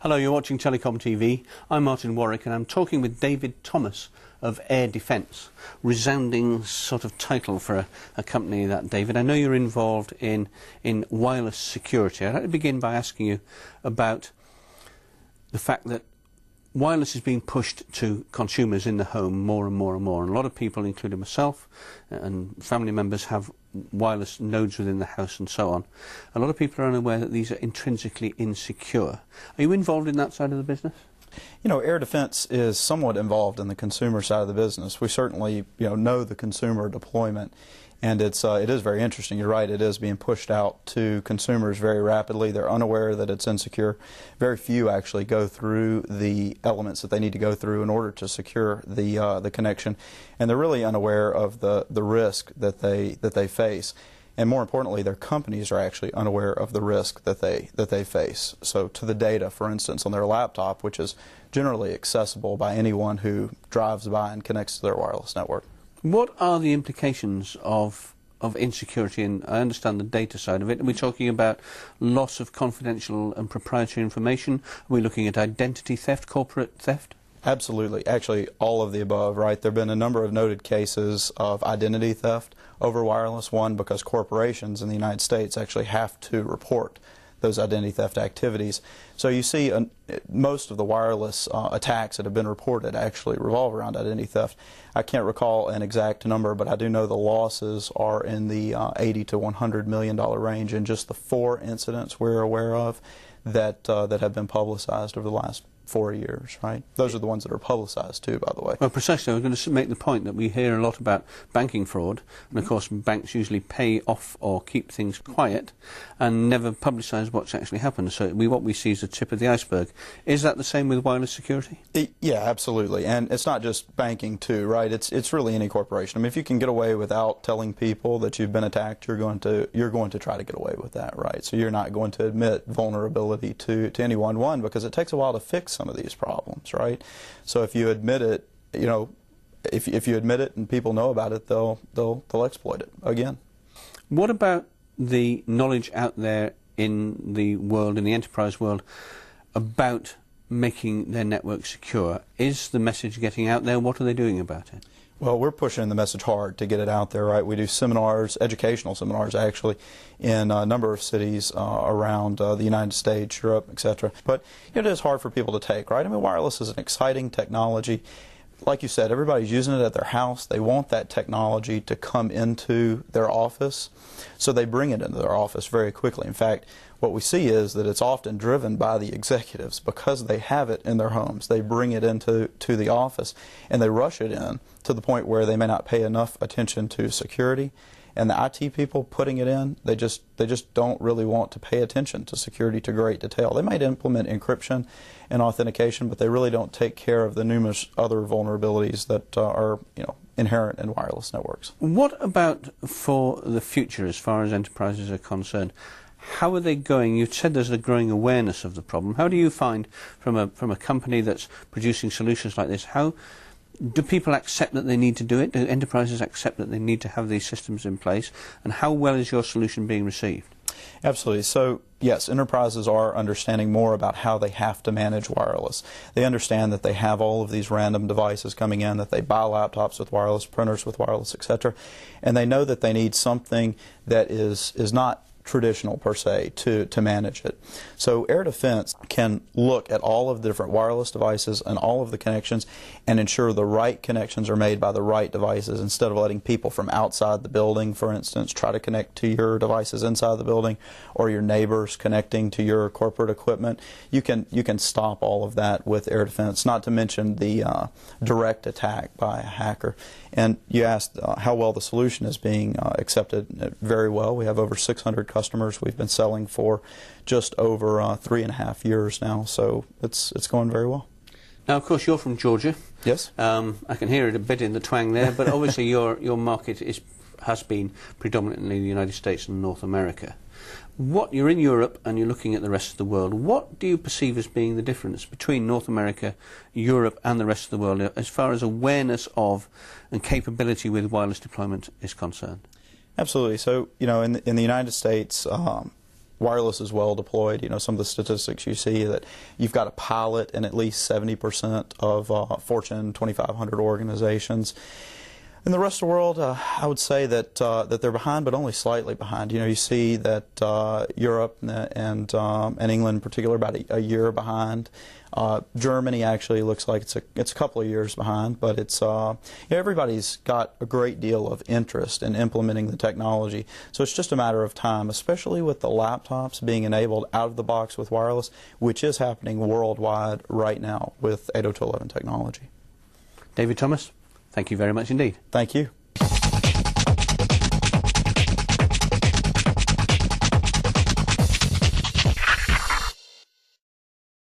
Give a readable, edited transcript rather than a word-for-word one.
Hello, you're watching Telecom TV. I'm Martin Warwick and I'm talking with David Thomas of Air Defence. Resounding sort of title for a company, that, David. I know you're involved in wireless security. I'd like to begin by asking you about the fact that wireless is being pushed to consumers in the home more and more and more. And a lot of people, including myself and family members, have wireless nodes within the house and so on. A lot of people are unaware that these are intrinsically insecure. Are you involved in that side of the business? You know, Air Defence is somewhat involved in the consumer side of the business. We certainly, know the consumer deployment, and it is very interesting. You're right, it is being pushed out to consumers very rapidly. They're unaware that it's insecure. Very few actually go through the elements that they need to go through in order to secure the connection, and they're really unaware of the risk that they face. And more importantly, their companies are actually unaware of the risk that they face. So to the data, for instance, on their laptop, which is generally accessible by anyone who drives by and connects to their wireless network. What are the implications of insecurity? And I understand the data side of it. Are we talking about loss of confidential and proprietary information? Are we looking at identity theft, corporate theft? Absolutely. Actually, all of the above, right? There have been a number of noted cases of identity theft over wireless. One, because corporations in the United States actually have to report those identity theft activities. So you see most of the wireless attacks that have been reported actually revolve around identity theft. I can't recall an exact number, but I do know the losses are in the $80 to $100 million range in just the 4 incidents we're aware of that have been publicized over the last 4 years, right? Those are the ones that are publicized too, by the way. Well, precisely. I was going to make the point that we hear a lot about banking fraud, and of course banks usually pay off or keep things quiet and never publicise what's actually happened. So what we see is the tip of the iceberg. Is that the same with wireless security? Yeah, absolutely. And it's not just banking too, right? It's really any corporation. I mean, if you can get away without telling people that you've been attacked, you're going to try to get away with that, right? So you're not going to admit vulnerability to anyone, one, because it takes a while to fix some of these problems, right? So if you admit it, if you admit it and people know about it, they'll exploit it again. What about the knowledge out there in the world, in the enterprise world, about making their network secure? Is the message getting out there? What are they doing about it? Well, we're pushing the message hard to get it out there, right? We do seminars, educational seminars actually, in a number of cities around the United States, Europe, etc. But it is hard for people to take, right? I mean, wireless is an exciting technology. Like you said, everybody's using it at their house. They want that technology to come into their office, so they bring it into their office very quickly. In fact, what we see is that it's often driven by the executives because they have it in their homes. They bring it into the office and they rush it in to the point where they may not pay enough attention to security. And the IT people putting it in, they just don't really want to pay attention to security to great detail. They might implement encryption and authentication, but they really don't take care of the numerous other vulnerabilities that are inherent in wireless networks. What about for the future as far as enterprises are concerned? How are they going? You said there's a growing awareness of the problem. How do you find, from a company that's producing solutions like this, how do people accept that they need to do it? Do enterprises accept that they need to have these systems in place? And how well is your solution being received? Absolutely. So, yes, enterprises are understanding more about how they have to manage wireless. They understand that they have all of these random devices coming in, that they buy laptops with wireless, printers with wireless, etc. And they know that they need something that is not traditional per se to manage it. So Air Defence can look at all of the different wireless devices and all of the connections and ensure the right connections are made by the right devices instead of letting people from outside the building, for instance, try to connect to your devices inside the building, or your neighbors connecting to your corporate equipment. You can stop all of that with Air Defence, not to mention the direct attack by a hacker. And you asked how well the solution is being accepted. Very well. We have over 600 customers we've been selling for just over 3.5 years now, so it's going very well. Now, of course, you're from Georgia. Yes. I can hear it a bit in the twang there, but obviously your market has been predominantly the United States and North America. You're in Europe and you're looking at the rest of the world. What do you perceive as being the difference between North America, Europe and the rest of the world as far as awareness of and capability with wireless deployment is concerned? Absolutely. So, in the United States, wireless is well deployed. You know, some of the statistics you see that you've got a pilot in at least 70% of Fortune 2500 organizations. In the rest of the world, I would say that that they're behind, but only slightly behind. You know, you see that Europe and England in particular about a year behind. Germany actually looks like it's a couple of years behind, but it's you know, everybody's got a great deal of interest in implementing the technology. So it's just a matter of time, especially with the laptops being enabled out of the box with wireless, which is happening worldwide right now with 802.11 technology. David Thomas, thank you very much indeed. Thank you.